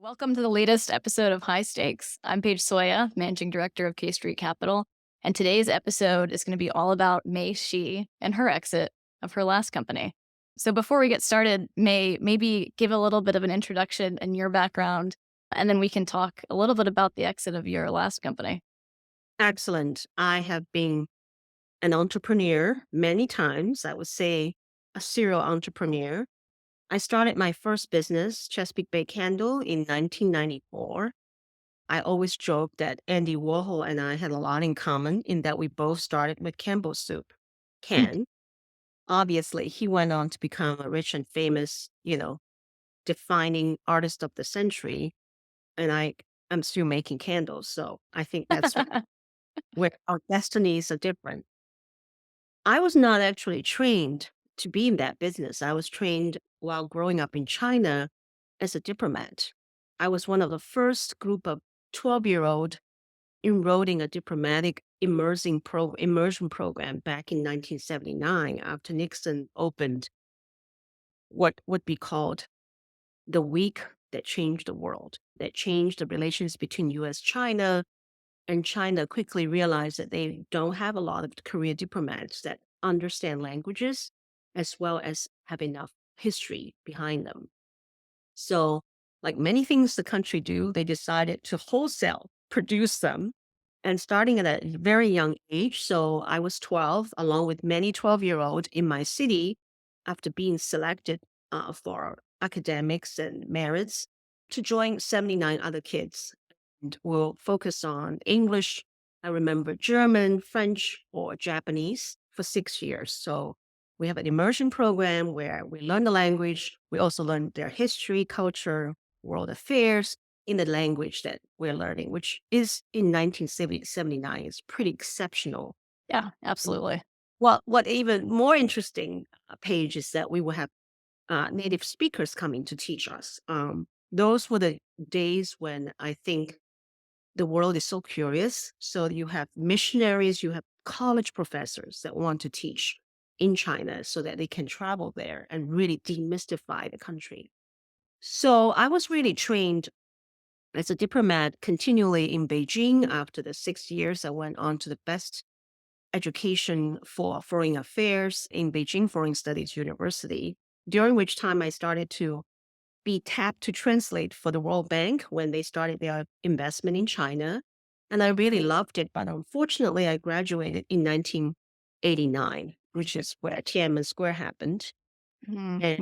Welcome to the latest episode of High Stakes. I'm Paige Soya, Managing Director of K Street Capital, and today's episode is going to be all about Mei Xu and her exit of her last company. So before we get started, Mei, maybe give a little bit of an introduction and your background, and then we can talk a little bit about the exit of your last company. Excellent. I have been an entrepreneur many times. I would say a serial entrepreneur. I started my first business, Chesapeake Bay Candle, in 1994. I always joke that Andy Warhol and I had a lot in common in that we both started with Campbell soup can. Obviously, he went on to become a rich and famous, defining artist of the century. And I'm still making candles. So I think that's where our destinies are different. I was not actually trained to be in that business. I was trained while growing up in China as a diplomat. I was one of the first group of 12-year-old enrolled in a diplomatic immersion program back in 1979 after Nixon opened what would be called the week that changed the world, that changed the relations between US China. And China quickly realized that they don't have a lot of career diplomats that understand languages as well as have enough history behind them. So, like many things the country do, they decided to wholesale produce them. And starting at a very young age, so I was 12, along with many 12-year-olds in my city, after being selected for academics and merits, to join 79 other kids. And we'll focus on English. I remember German, French, or Japanese for 6 years. So we have an immersion program where we learn the language. We also learn their history, culture, world affairs in the language that we're learning, which is in 1979 is pretty exceptional. Yeah, absolutely. Well, what even more interesting, Paige, is that we will have native speakers coming to teach us. Those were the days when I think the world is so curious. So you have missionaries, you have college professors that want to teach in China so that they can travel there and really demystify the country. So I was really trained as a diplomat continually in Beijing. After the 6 years, I went on to the best education for foreign affairs in Beijing Foreign Studies University, during which time I started to be tapped to translate for the World Bank when they started their investment in China. And I really loved it. But unfortunately, I graduated in 1989, which is where Tiananmen Square happened. Yeah.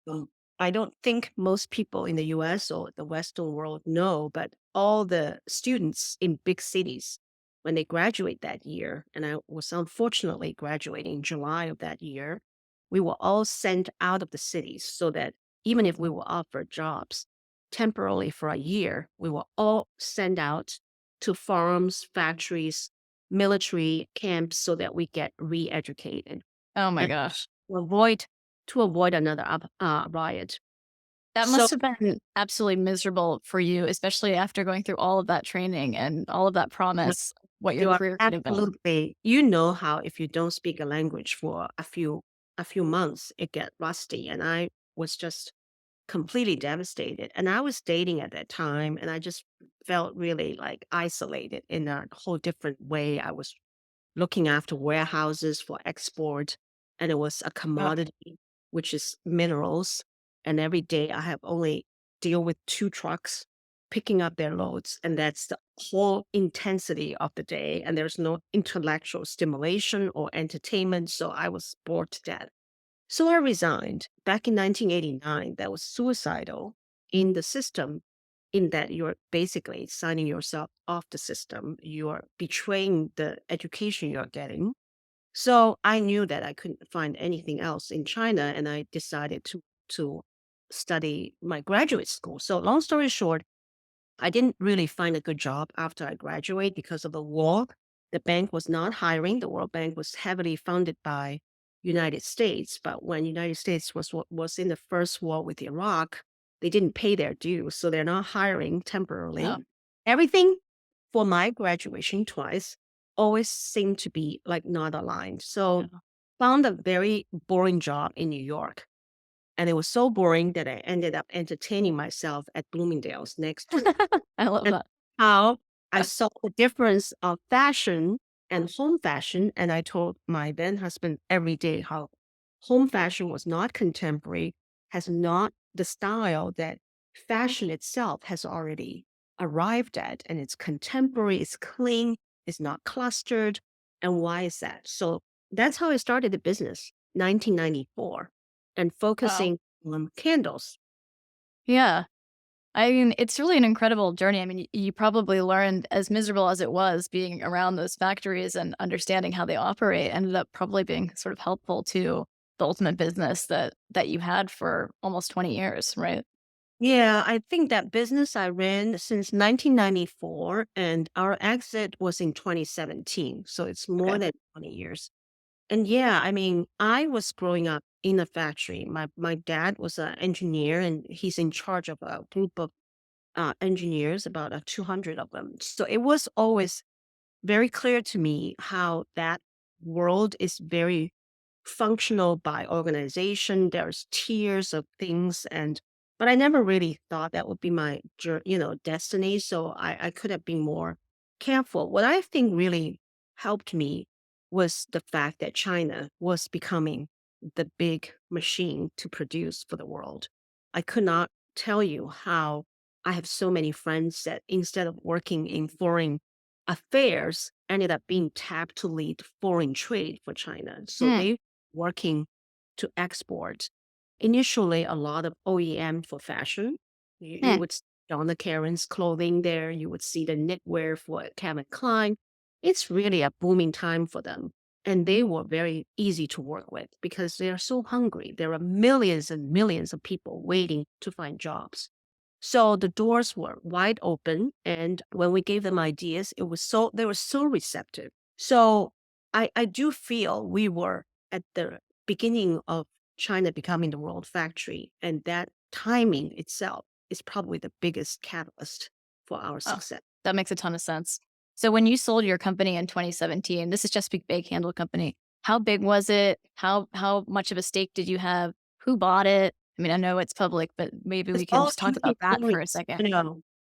And I don't think most people in the US or the Western world know, but all the students in big cities, when they graduate that year, and I was unfortunately graduating in July of that year, we were all sent out of the cities so that even if we were offered jobs temporarily for a year, we were all sent out to farms, factories, military camps so that we get re-educated Oh my and gosh. to avoid another riot. That So must have been absolutely miserable for you, especially after going through all of that training and all of that yeah, promise, what your you are career could have been. absolutely, you know, how if you don't speak a language for a few months, it get rusty. And I was just completely devastated. And I was dating at that time, and I just felt really like isolated in a whole different way. I was looking after warehouses for export, and it was a Ugh. commodity, which is minerals. And every day I have only deal with two trucks picking up their loads, and that's the whole intensity of the day. And there's no intellectual stimulation or entertainment, so I was bored to death. So I resigned back in 1989. That was suicidal in the system, in that you're basically signing yourself off the system. You're betraying the education you're getting. So I knew that I couldn't find anything else in China, and I decided to study my graduate school. So long story short, I didn't really find a good job after I graduated because of the war. The bank was not hiring. The World Bank was heavily funded by United States, but when United States was in the first war with Iraq, they didn't pay their dues, so they're not hiring temporarily. Oh, Everything for my graduation twice always seemed to be like not aligned. So yeah. found a very boring job in New York And it was so boring that I ended up entertaining myself at Bloomingdale's next to it. I love And that. how I saw the difference of fashion and home fashion. And I told my then husband every day how home fashion was not contemporary, has not the style that fashion itself has already arrived at. And it's contemporary, it's clean, it's not clustered. And why is that? So that's how I started the business, 1994, and Wow. focusing on candles. Yeah. I mean, it's really an incredible journey. I mean, you probably learned, as miserable as it was being around those factories and understanding how they operate, ended up probably being sort of helpful to the ultimate business that you had for almost 20 years, right? Yeah, I think that business I ran since 1994 and our exit was in 2017. So it's more Okay. than 20 years. And yeah, I mean, I was growing up in a factory. My dad was an engineer and he's in charge of a group of engineers, about 200 of them. So it was always very clear to me how that world is very functional by organization. There's tiers of things, and but I never really thought that would be my destiny. So I could have been more careful. What I think really helped me was the fact that China was becoming the big machine to produce for the world. I could not tell you how I have so many friends that instead of working in foreign affairs ended up being tapped to lead foreign trade for China. So Mm, they working to export. Initially, a lot of OEM for fashion. You mm, would see Donna Karen's clothing there. You would see the knitwear for Calvin Klein. It's really a booming time for them. And they were very easy to work with because they are so hungry. There are millions and millions of people waiting to find jobs. So the doors were wide open. And when we gave them ideas, they were so receptive. So I do feel we were at the beginning of China becoming the world factory. And that timing itself is probably the biggest catalyst for our oh, success. that makes a ton of sense. So when you sold your company in 2017, this is Chesapeake Bay Candle Company. How big was it? How much of a stake did you have? Who bought it? I mean, I know it's public, but maybe It's we can all just talk about that for a second.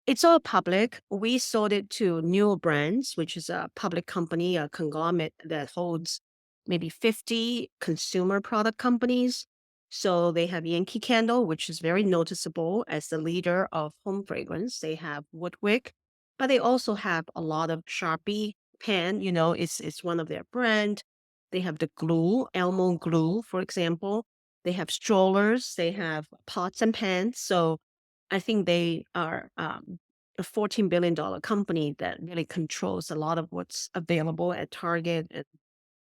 it's all public. We sold it to Newell Brands, which is a public company, a conglomerate that holds maybe 50 consumer product companies. So they have Yankee Candle, which is very noticeable as the leader of home fragrance. They have Woodwick, but they also have a lot of Sharpie pen. It's one of their brand. They have the glue, Elmo glue, for example. They have strollers, they have pots and pans. So I think they are a $14 billion company that really controls a lot of what's available at Target and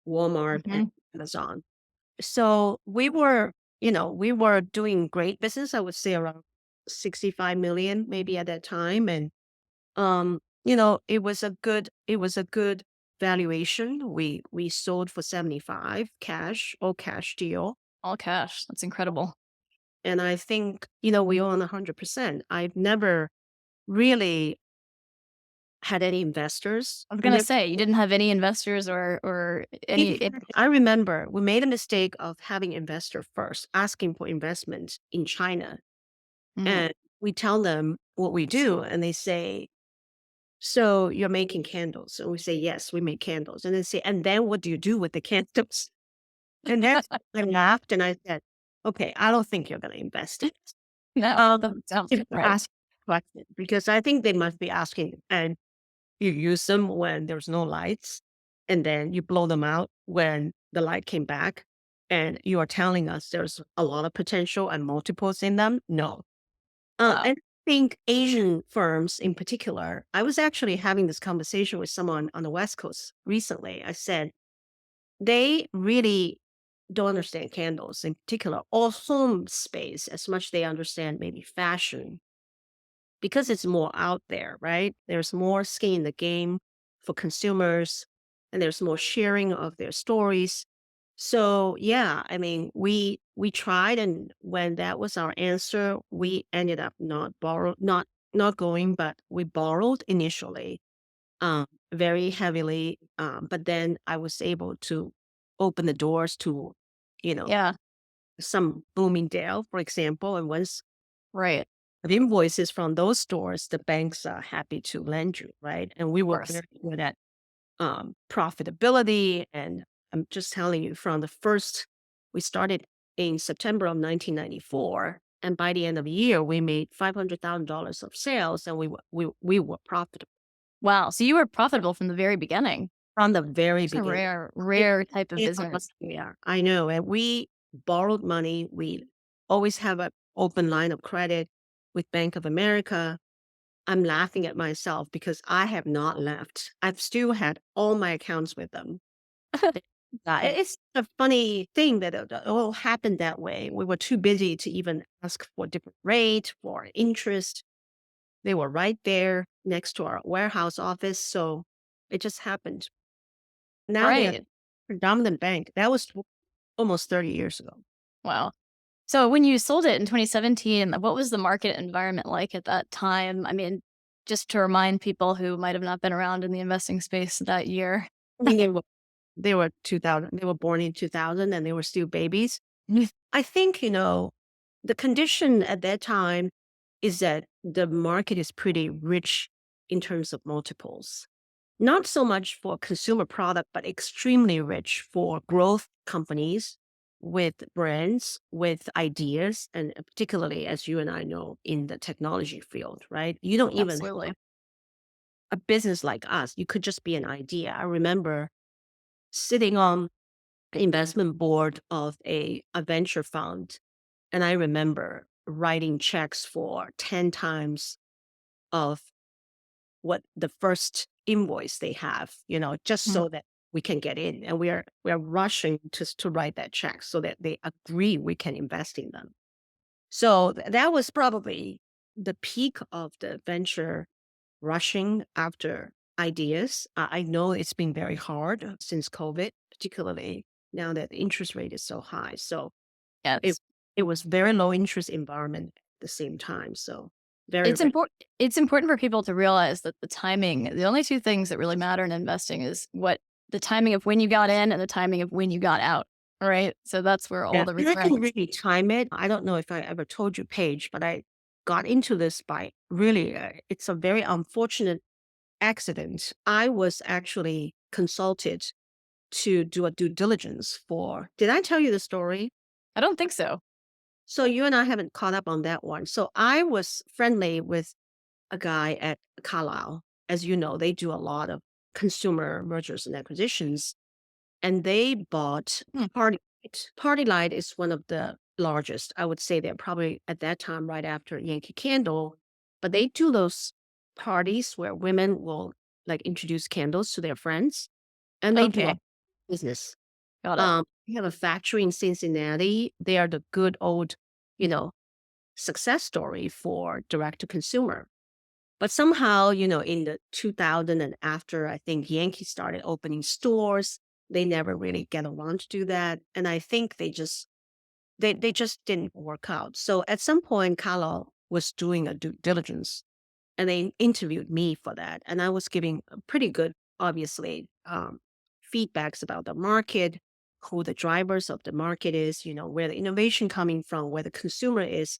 Walmart and Mhm. Amazon. So we were doing great business. I would say around 65 million maybe at that time. And it was a good valuation. We sold for 75 cash, all cash deal. All cash. That's incredible. And I think, we own 100%. I've never really had any investors. I was I gonna never, say, you didn't have any investors or any I remember we made a mistake of having investor first, asking for investment in China. Mhm. And we tell them what we do, and they say, so you're making candles. And we say, yes, we make candles. And they say, and then what do you do with the candles? And then I laughed and I said, okay, I don't think you're going to invest in this. No, Um, doesn't sound if you right. ask question, because I think they must be asking, and you use them when there's no lights, and then you blow them out when the light came back, and you are telling us there's a lot of potential and multiples in them. No, Wow. and I think Asian firms in particular. I was actually having this conversation with someone on the West Coast recently. I said they really don't understand candles in particular or home space as much they understand maybe fashion because it's more out there, right? There's more skin in the game for consumers and there's more sharing of their stories. So yeah, I mean, we tried, and when that was our answer, we ended up not going, but we borrowed initially, very heavily. But then I was able to open the doors to, you know, Yeah. some Bloomingdale, for example, and once Right. the invoices from those stores, the banks are happy to lend you, right? And we Of were course. very good at profitability. And I'm just telling you, from the first, we started in September of 1994. And by the end of the year, we made $500,000 of sales, and we were profitable Wow. So you were profitable from the very beginning. from the very It's a beginning. rare, It, rare type of it business. was, yeah, I know. And we borrowed money. We always have an open line of credit with Bank of America. I'm laughing at myself because I have not left. I've still had all my accounts with them. It's a funny thing that it all happened that way. We were too busy to even ask for different rate, for interest. They were right there next to our warehouse office, so it just happened. Now they are Right. predominant bank. That was almost 30 years ago. Wow. So when you sold it in 2017, what was the market environment like at that time? I mean, just to remind people who might have not been around in the investing space that year. I mean, they were 2000. They were born in 2000, and they were still babies. I think, the condition at that time is that the market is pretty rich in terms of multiples. Not so much for consumer product, but extremely rich for growth companies with brands, with ideas, and particularly, as you and I know, in the technology field, right? You don't even have Absolutely. a business like us. You could just be an idea. I remember sitting on investment board of a venture fund. And I remember writing checks for 10 times of what the first invoice they have, just Mhm. so that we can get in. And we are rushing to write that check so that they agree we can invest in them. So that was probably the peak of the venture rushing after ideas. I know it's been very hard since COVID, particularly now that the interest rate is so high. So it Yes. it was very low interest environment at the same time. So very, It's very important it's important for people to realize that the only 2 things that really matter in investing is what the timing of when you got in and the timing of when you got out, right? So that's where all yeah. the And I can returns. really time it. I don't know if I ever told you, Paige, but I got into this by really, it's a very unfortunate accident. I was actually consulted to do a due diligence for, did I tell you the story? I don't think so. So you and I haven't caught up on that one. So I was friendly with a guy at Carlisle. As you know, they do a lot of consumer mergers and acquisitions, and they bought Hmm, Party Light. Party Light is one of the largest. I would say they're probably at that time right after Yankee Candle, but they do those parties where women will like introduce candles to their friends, and they do a okay, business. got it. We have a factory in Cincinnati. They are the good old, you know, success story for direct to consumer. But somehow, in the 2000 and after, I think Yankee started opening stores. They never really get around to do that. And I think they just didn't work out. So at some point, Carlo was doing a due diligence and they interviewed me for that. And I was giving a pretty good, obviously, feedbacks about the market, who the drivers of the market is, where the innovation coming from, where the consumer is.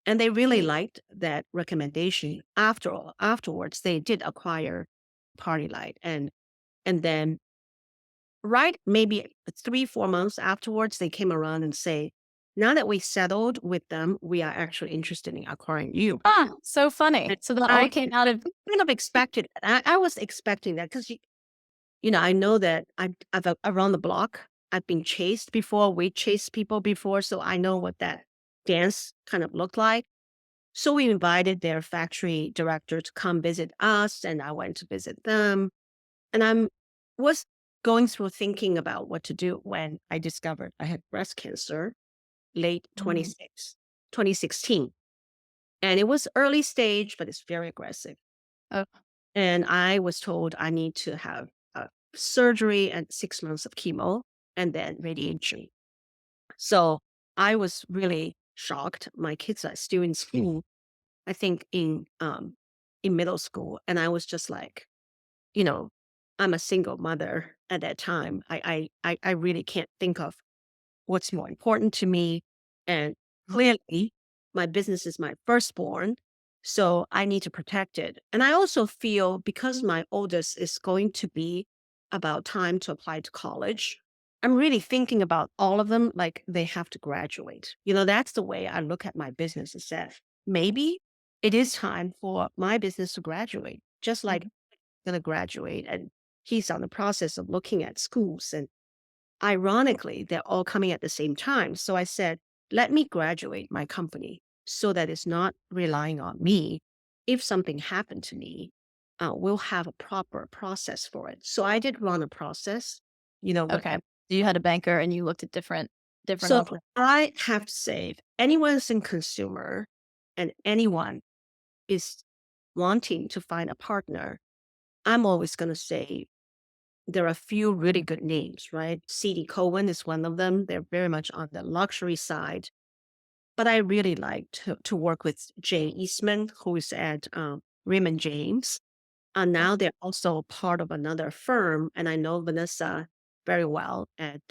And they really liked that recommendation. Afterwards, they did acquire Party Light. And then right maybe 3, 4 months afterwards, they came around and say, now that we settled with them, we are actually interested in acquiring you. Ah, so funny. And So that all I came out of kind of expected it. I was expecting that because I know that I've around the block. I've been chased before. We chased people before, so I know what that dance kind of looked like. So we invited their factory director to come visit us, and I went to visit them. And I'm was going through thinking about what to do when I discovered I had breast cancer late Mm, 2016. And it was early stage, but it's very aggressive. oh, And I was told I need to have surgery and 6 months of chemo and then radiation. So I was really shocked. My kids are still in school, I think in middle school. And I was just like, you know, I'm a single mother at that time. I really can't think of what's more important to me. And clearly, my business is my firstborn. So I need to protect it. And I also feel because my oldest is going to be about time to apply to college, I'm really thinking about all of them like they have to graduate. That's the way I look at my business is that maybe it is time for my business to graduate, just like Mhm. going to graduate. And he's on the process of looking at schools. And ironically, they're all coming at the same time. So I said, let me graduate my company so that it's not relying on me. If something happened to me, we'll have a proper process for it. So I did run a process, Okay. whatever. So you had a banker and you looked at different So alternatives. I have to say, if anyone's in consumer and anyone is wanting to find a partner, I'm always going to say there are a few really good names, right? CD Cohen is one of them. They're very much on the luxury side. But I really like to work with Jay Eastman, who is at Raymond James. And now they're also part of another firm. And I know Vanessa very well at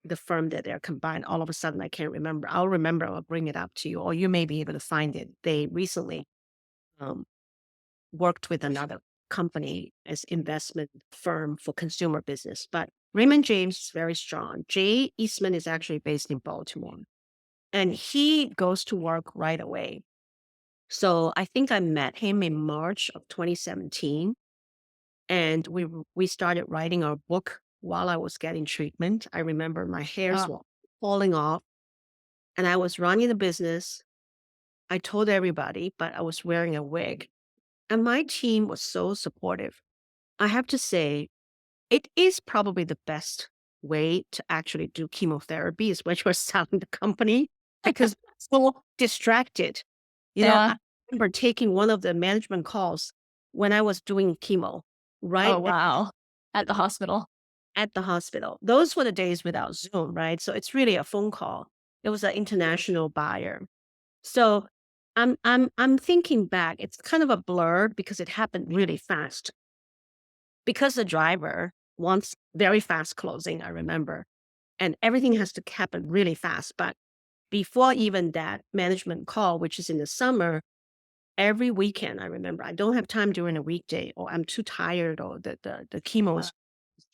the firm that they're combined. All of a sudden, I can't remember. I'll remember, I'll bring it up to you, or you may be able to find it. They recently um, worked with another company as investment firm for consumer business. But Raymond James is very strong. Jay Eastman is actually based in Baltimore, and he goes to work right away. So I think I met him in March of 2017, and we started writing our book while I was getting treatment. I remember my hairs Oh, were falling off, and I was running the business. I told everybody, but I was wearing a wig, and my team was so supportive. I have to say, it is probably the best way to actually do chemotherapy is when you're selling the company because it's so distracted. yeah. I remember taking one of the management calls when I was doing chemo Oh, right wow. At the hospital. at the hospital. Those were the days without Zoom, right? So it's really a phone call. It was an international buyer. So I'm thinking back, it's kind of a blur because it happened really fast. Because the driver wants very fast closing, I remember, and everything has to happen really fast. But before even that management call, which is in the summer, every weekend, I remember, I don't have time during a weekday, or I'm too tired, or the chemo is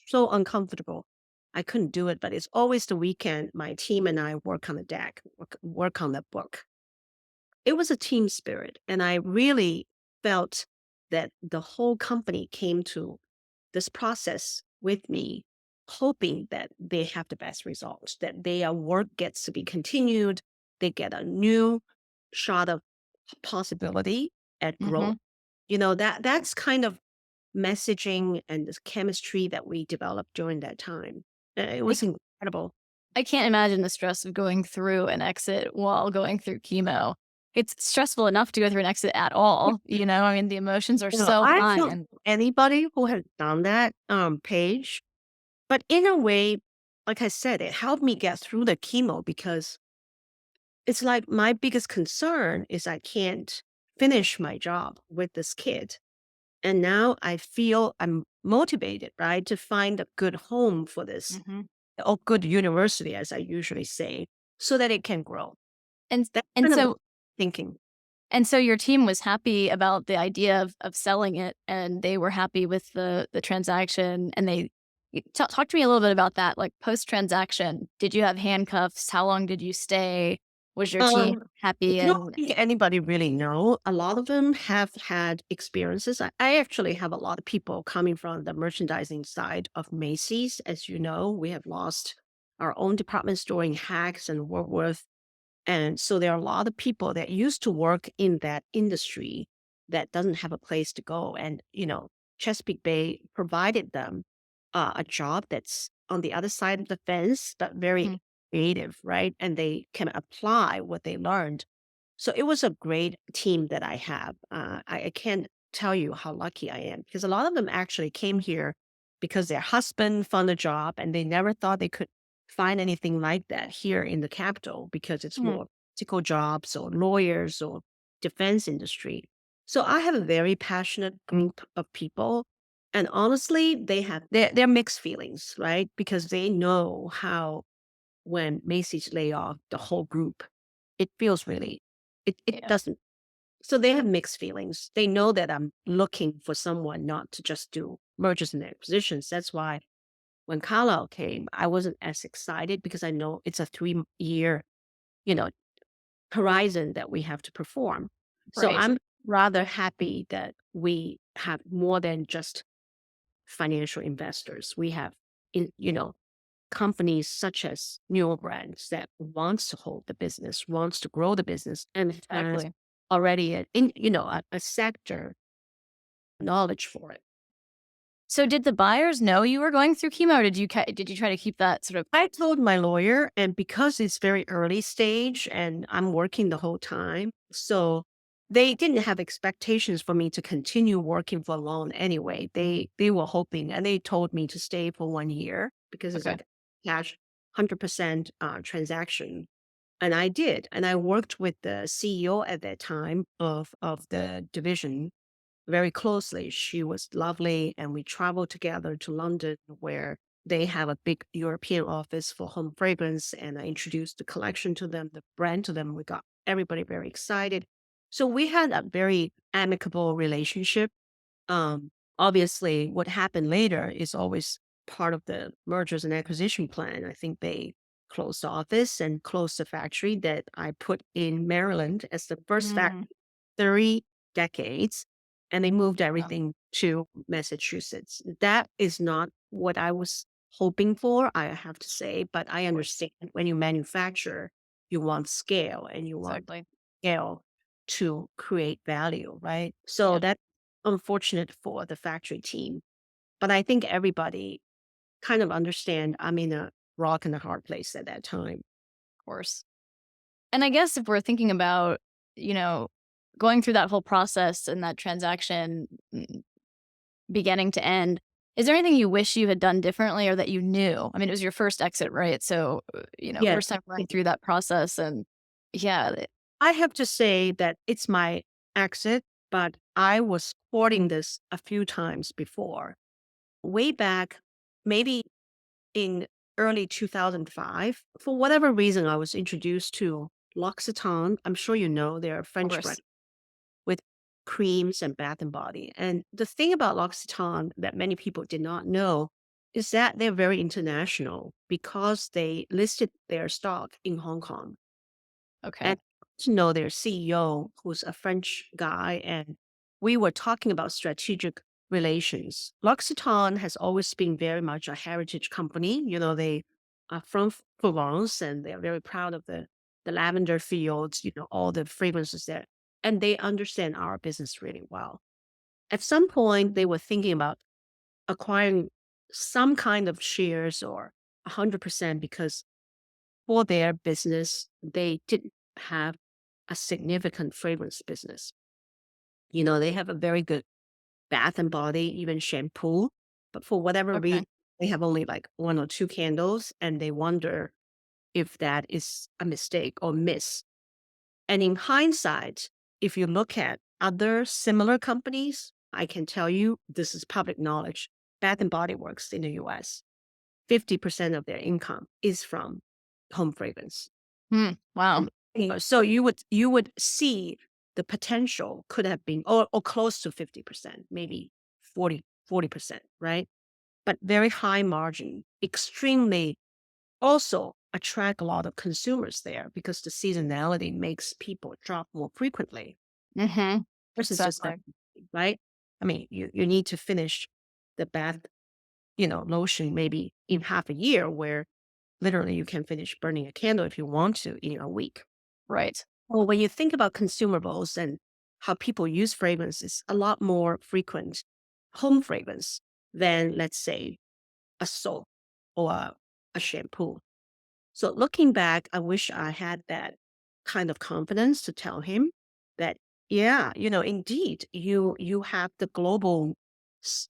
so uncomfortable. I couldn't do it, but it's always the weekend. My team and I work on the deck, work on the book. It was a team spirit, and I really felt that the whole company came to this process with me, hoping that they have the best results, that their work gets to be continued, they get a new shot of possibility at growth. Mhm. That's kind of messaging and this chemistry that we developed during that time. It I was incredible. I can't imagine the stress of going through an exit while going through chemo. It's stressful enough to go through an exit at all, you know? I mean, the emotions are so I high feel and anybody who has done that page, but in a way, like I said, it helped me get through the chemo because it's like my biggest concern is I can't finish my job with this kid. And now I feel I'm motivated, right, to find a good home for this, Mhm. or good university, as I usually say, so that it can grow. And That's and kind of the so thinking. and so your team was happy about the idea of selling it, and they were happy with the transaction, and they talk to me a little bit about that, like, post-transaction. Did you have handcuffs? How long did you stay? Was your team Um, happy I don't and think anybody really know. A lot of them have had experiences. I actually have a lot of people coming from the merchandising side of Macy's. As you know, we have lost our own department store in Hacks and Woolworth. And so there are a lot of people that used to work in that industry that doesn't have a place to go. And, Chesapeake Bay provided them a job that's on the other side of the fence, but very Mhm. creative, right? And they can apply what they learned. So it was a great team that I have. I can't tell you how lucky I am because a lot of them actually came here because their husband found a job and they never thought they could find anything like that here in the capital because it's Mhm. more political jobs or lawyers or defense industry. So I have a very passionate group of people. And honestly, they're mixed feelings, right? Because they know how when Macy's lay off the whole group. It feels really, it Yeah. doesn't. So they have mixed feelings. They know that I'm looking for someone not to just do mergers and acquisitions. That's why when Carlisle came, I wasn't as excited because I know it's a 3-year, you know, horizon that we have to perform. So Right. I'm rather happy that we have more than just financial investors. We have, companies such as newer brands that wants to hold the business, wants to grow the business, and has Exactly. already a sector knowledge for it. So did the buyers know you were going through chemo, or did you try to keep that sort of I told my lawyer, and because it's very early stage and I'm working the whole time, so they didn't have expectations for me to continue working for long anyway. They were hoping, and they told me to stay for 1 year because it's okay, like cash 100% transaction. And I did, and I worked with the CEO at that time of the division very closely. She was lovely, and we traveled together to London, where they have a big European office for home fragrance. And I introduced the collection to them, the brand to them. We got everybody very excited. So we had a very amicable relationship. Obviously, what happened later is always part of the mergers and acquisition plan. I think they closed the office and closed the factory that I put in Maryland as the first mm, factory 30 decades, and they moved wow, everything to Massachusetts. That is not what I was hoping for, I have to say, but I of course, understand when you manufacture, you want scale and you want exactly, scale to create value, right? So yeah, of that's unfortunate for the factory team. But I think everybody kind of understand I'm in a rock and a hard place at that time. course. And I guess if we're thinking about, you know, going through that whole process and that transaction, beginning to end, is there anything you wish you had done differently or that you knew? I mean, it was your first exit, right? So, Yes. first time going through that process and yeah, I have to say that it's my exit, but I was courting this a few times before. Way back, maybe in early 2005, for whatever reason, I was introduced to L'Occitane. I'm sure you know they're a of French brand course. with creams and bath and body. And the thing about L'Occitane that many people did not know is that they're very international because they listed their stock in Hong Kong. Okay. And to know their CEO, who's a French guy, and we were talking about strategic relations. L'Occitane has always been very much a heritage company. They are from Provence, and they're very proud of the lavender fields, all the fragrances there. And they understand our business really well. At some point, they were thinking about acquiring some kind of shares or 100% because for their business, they didn't have a significant fragrance business. They have a very good bath and body, even shampoo, but for whatever Okay. reason, they have only like one or two candles, and they wonder if that is a mistake or miss. And in hindsight, if you look at other similar companies, I can tell you this is public knowledge. Bath and Body Works in the US, 50% of their income is from home fragrance. Wow. And, so you would see the potential could have been or close to 50%, maybe 40%, right? But very high margin, extremely also attract a lot of consumers there because the seasonality makes people shop more frequently Mhm. versus just that, Exactly. right? I mean, you need to finish the bath, lotion maybe in half a year, where literally you can finish burning a candle if you want to in a week. Right. Well, when you think about consumables and how people use fragrance, it's a lot more frequent home fragrance than, let's say, a soap or a shampoo. So looking back, I wish I had that kind of confidence to tell him that, yeah, indeed, you have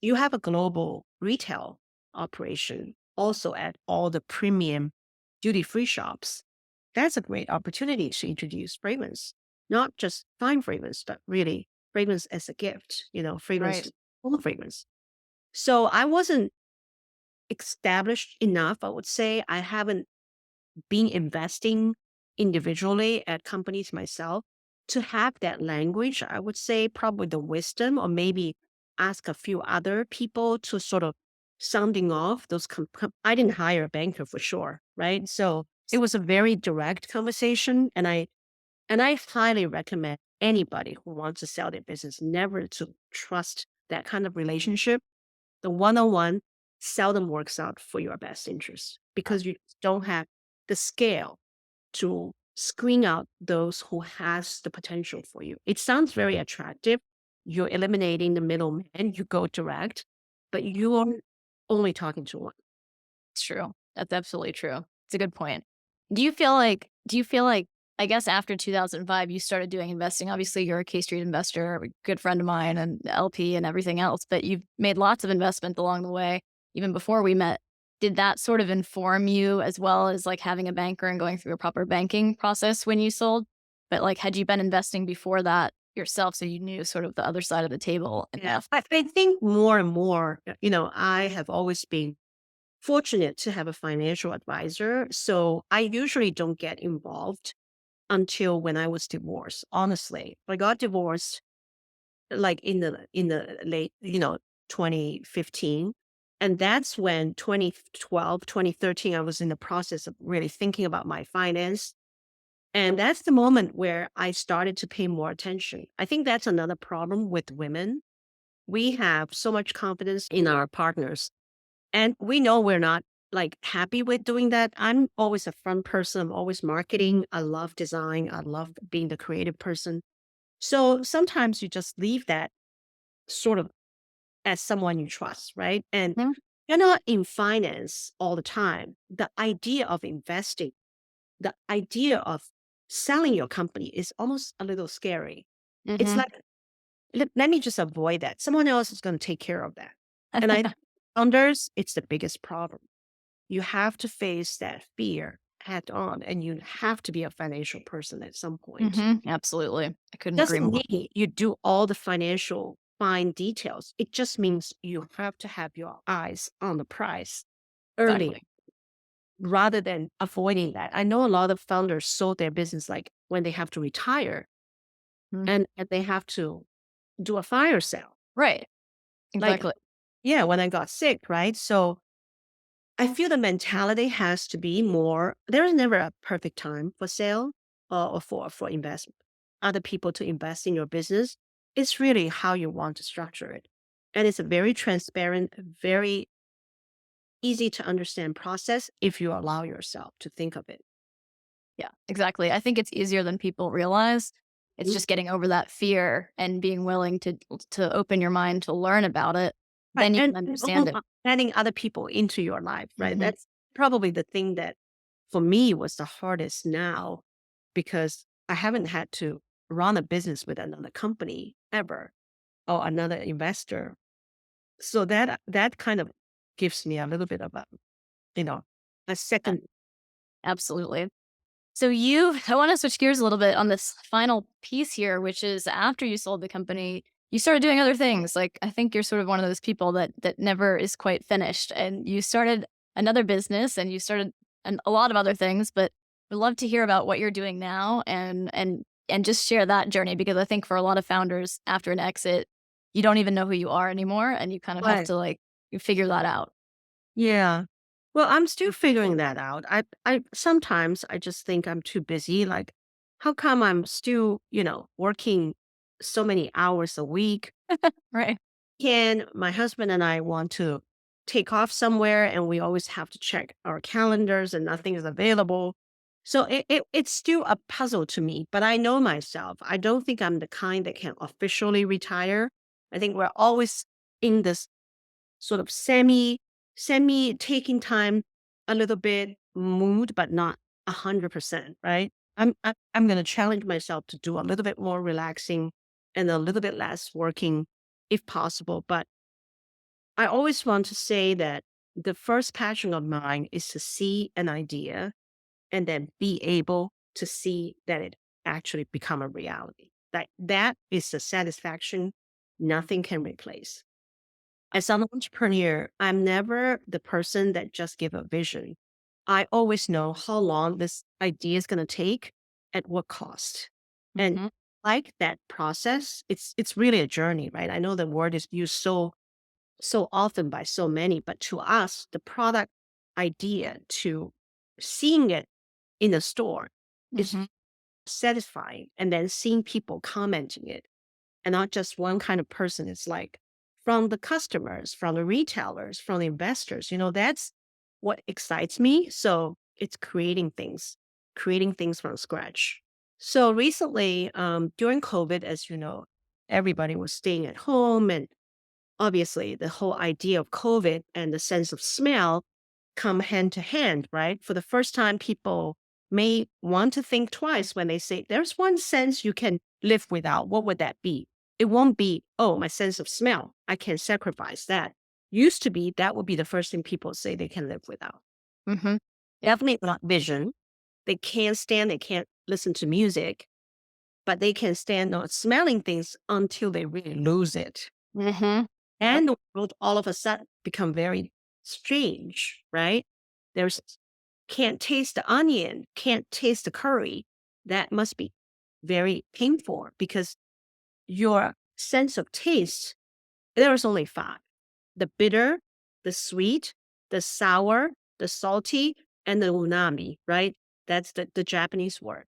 you have a global retail operation also at all the premium duty free shops. That's a great opportunity to introduce fragrance, not just fine fragrance, but really fragrance as a gift, fragrance, Right. full fragrance. So I wasn't established enough, I would say. I haven't being investing individually at companies myself, to have that language, I would say probably the wisdom, or maybe ask a few other people to sort of sounding off those. I didn't hire a banker for sure, right? So it was a very direct conversation, and I highly recommend anybody who wants to sell their business never to trust that kind of relationship. The one-on-one seldom works out for your best interest because you don't have the scale to screen out those who has the potential for you. It sounds very attractive. You're eliminating the middleman, you go direct, but you're only talking to one. It's true. That's absolutely true. It's a good point. Do you feel like I guess after 2005 you started doing investing. Obviously, you're a K Street investor, a good friend of mine and LP and everything else, but you've made lots of investment along the way even before we met. Did that sort of inform you as well as like having a banker and going through a proper banking process when you sold? But like had you been investing before that yourself so you knew sort of the other side of the table Yeah. enough? I think more and more, I have always been fortunate to have a financial advisor. So I usually don't get involved until when I was divorced. Honestly, I got divorced like in the late, 2015. And that's when 2012, 2013, I was in the process of really thinking about my finance. And that's the moment where I started to pay more attention. I think that's another problem with women. We have so much confidence in our partners, and we know we're not like happy with doing that. I'm always a fun person. I'm always marketing. I love design. I love being the creative person. So sometimes you just leave that sort of as someone you trust, right? And Mhm. you're not in finance all the time. The idea of investing, the idea of selling your company is almost a little scary. It's Mhm. like, let me just avoid that. Someone else is going to take care of that. And I, founders, it's the biggest problem. You have to face that fear head on, and you have to be a financial person at some point. Mhm. Absolutely. I couldn't agree Doesn't more. mean you do all the financial fine details. It just means you have to have your eyes on the prize early Exactly. rather than avoiding that. I know a lot of founders sold their business like when they have to retire, Mhm. and they have to do a fire sale. Right. Like, Exactly. yeah, when I got sick, right? So I feel the mentality has to be more. There is never a perfect time for sale, or for investment. Other people to invest in your business. It's really how you want to structure it. And it's a very transparent, very easy to understand process if you allow yourself to think of it. Yeah, exactly. I think it's easier than people realize. It's Mm. just getting over that fear and being willing to open your mind to learn about it. Right. Then you And can understand it. also adding other people into your life, right? Mhm. That's probably the thing that for me was the hardest now, because I haven't had to run a business with another company ever, or another investor. So that kind of gives me a little bit of you know, a Yeah, second. absolutely. So I want to switch gears a little bit on this final piece here, which is after you sold the company, you started doing other things. Like I think you're sort of one of those people that never is quite finished, and you started another business, and you started a lot of other things. But we'd love to hear about what you're doing now, and just share that journey because I think for a lot of founders after an exit, you don't even know who you are anymore, and you kind of have Right. to like you figure that out. Yeah. Well, I'm still figuring that out. I sometimes I just think I'm too busy. Like, how come I'm still, working so many hours a week? Right. Can my husband and I want to take off somewhere, and we always have to check our calendars and nothing is available. So it's still a puzzle to me, but I know myself. I don't think I'm the kind that can officially retire. I think we're always in this sort of semi taking time a little bit mood, but not 100%, right? I'm going to challenge myself to do a little bit more relaxing and a little bit less working if possible. But I always want to say that the first passion of mine is to see an idea and then be able to see that it actually become a reality. That is the satisfaction nothing can replace. As an entrepreneur, I'm never the person that just give a vision. I always know how long this idea is going to take, at what cost. And Hmm. like that process, it's really a journey, right? I know the word is used so often by so many, but to us, the product idea to seeing it in the store is Hmm. satisfying, and then seeing people commenting it, and not just one kind of person. It's like from the customers, from the retailers, from the investors. That's what excites me. So it's creating things from scratch. So recently, during COVID, as you know, everybody was staying at home, and obviously the whole idea of COVID and the sense of smell come hand to hand, right? For the first time, people may want to think twice when they say, there's one sense you can live without. What would that be? It won't be, oh, my sense of smell. I can sacrifice that. Used to be, that would be the first thing people say they can live without. Hmm. Yep. Definitely not vision. They can't listen to music, but they can stand not smelling things until they really lose it. Hmm. Yep. And the world all of a sudden become very strange, right? There's can't taste the onion, can't taste the curry. That must be very painful because your sense of taste, there is only five: the bitter, the sweet, the sour, the salty, and the umami, right? That's the Japanese word.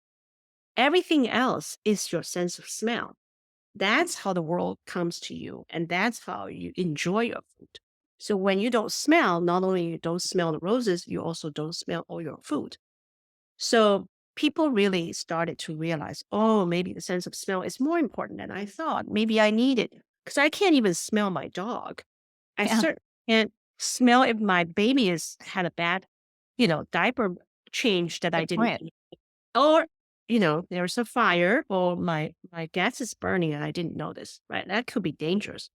Everything else is your sense of smell. That's how the world comes to you, and that's how you enjoy your food. So when you don't smell, not only you don't smell the roses, you also don't smell all your food. So people really started to realize, oh, maybe the sense of smell is more important than I thought. Maybe I need it because I can't even smell my dog. I Yeah. certainly can't smell if my baby has had a bad, diaper change that I Good didn't, point. or there's a fire, or my gas is burning and I didn't notice. Right, that could be dangerous.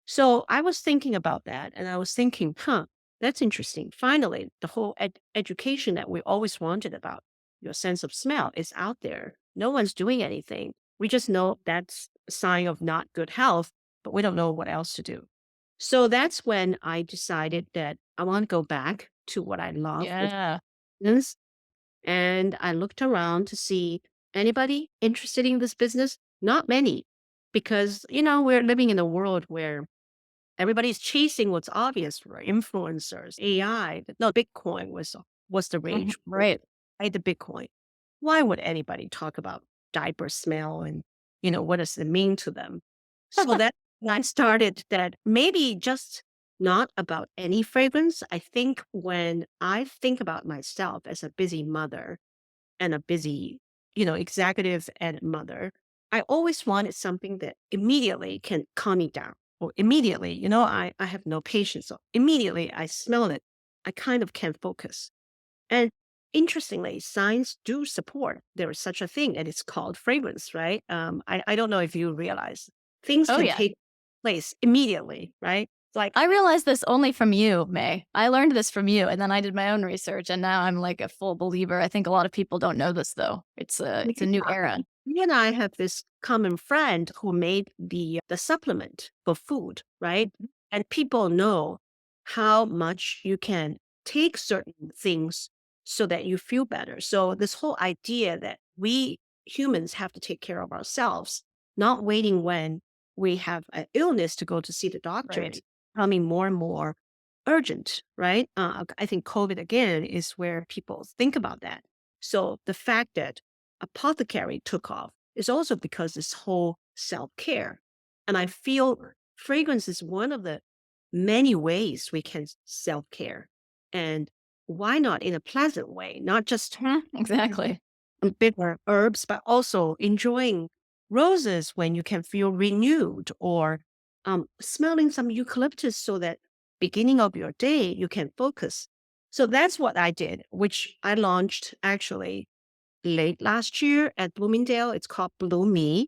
So I was thinking about that, and I was thinking, huh, that's interesting. Finally, the whole education that we always wanted about your sense of smell is out there. No one's doing anything. We just know that's a sign of not good health, but we don't know what else to do. So that's when I decided that I want to go back to what I love, which Yeah. is, and I looked around to see anybody interested in this business. Not many, because, we're living in a world where everybody's chasing what's obvious, right? Influencers, AI. No, Bitcoin was the Mhm. rage. Right. I the Bitcoin. Why would anybody talk about diaper smell, and what does it mean to them? So that when I started that, maybe just not about any fragrance. I think when I think about myself as a busy mother and a busy, executive and mother, I always wanted something that immediately can calm me down. Or immediately, I have no patience. So immediately I smell it, I kind of can focus. And interestingly, science do support there is such a thing, and it's called fragrance, right? I don't know if you realize things Oh, can yeah. take place immediately, right? It's like, I realized this only from you, May. I learned this from you, and then I did my own research, and now I'm like a full believer. I think a lot of people don't know this though. It's a new yeah, era. you and I have this common friend who made the supplement for food, right? And people know how much you can take certain things so that you feel better. So this whole idea that we humans have to take care of ourselves, not waiting when we have an illness to go to see the doctor, Right. is becoming more and more urgent, right? I think COVID again is where people think about that. So the fact that apothecary took off is also because this whole self care. And I feel fragrance is one of the many ways we can self care. And why not in a pleasant way, not just Mhm. Exactly. bigger herbs, but also enjoying roses when you can feel renewed, or smelling some eucalyptus so that beginning of your day you can focus. So that's what I did, which I launched actually late last year at Bloomingdale. It's called Blue Me.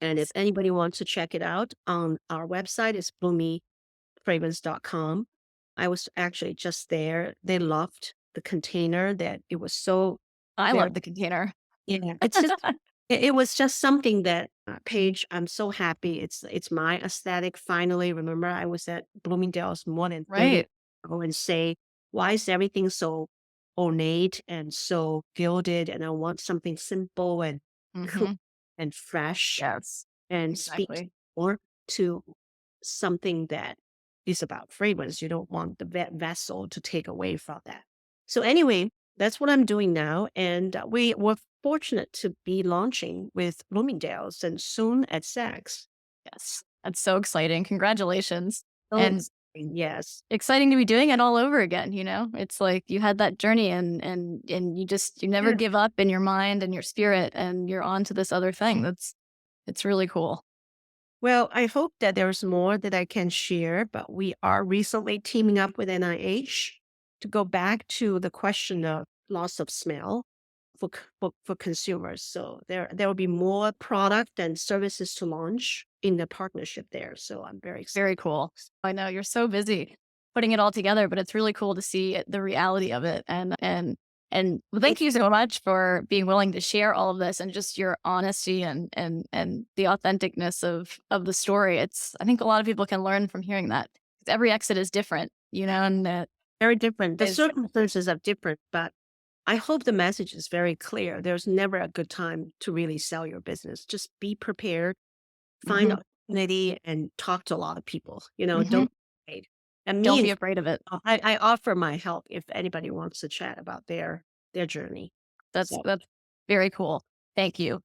And if anybody wants to check it out on our website, it's bloomyfragrance.com. I was actually just there. They loved the container, that it was so I very, love the container. yeah, it's just, it was just something that, Paige, I'm so happy. It's my aesthetic finally. Remember, I was at Bloomingdale's more than 30 Right. ago and say, Why is everything so ornate and so gilded? And I want something simple and cool Mhm. and fresh Yes. and speak Exactly. more to something that is about fragrance. You don't want the vessel to take away from that. So anyway, that's what I'm doing now, and we were fortunate to be launching with Bloomingdale's and soon at Saks. Yes. That's so exciting. Congratulations. So And exciting, yes. exciting to be doing it all over again, you know? It's like you had that journey and you never Yeah. give up in your mind and your spirit and you're on to this other thing. It's really cool. Well, I hope that there's more that I can share, but we are recently teaming up with NIH to go back to the question of loss of smell for consumers. So there will be more product and services to launch in the partnership there. So I'm very excited. Very cool. I know you're so busy putting it all together, but it's really cool to see the reality of it. And well, thank Thank you so much for being willing to share all of this and just your honesty and the authenticness of the story. It's I think a lot of people can learn from hearing that. 'Cause every exit is different, you know, and that Very different. The is circumstances are different, but I hope the message is very clear. There's never a good time to really sell your business. Just be prepared, find mhm, opportunity, and talk to a lot of people. mhm. Don't be afraid. And Don't me, be afraid of it. I offer my help if anybody wants to chat about their journey. So That's very cool. Thank you.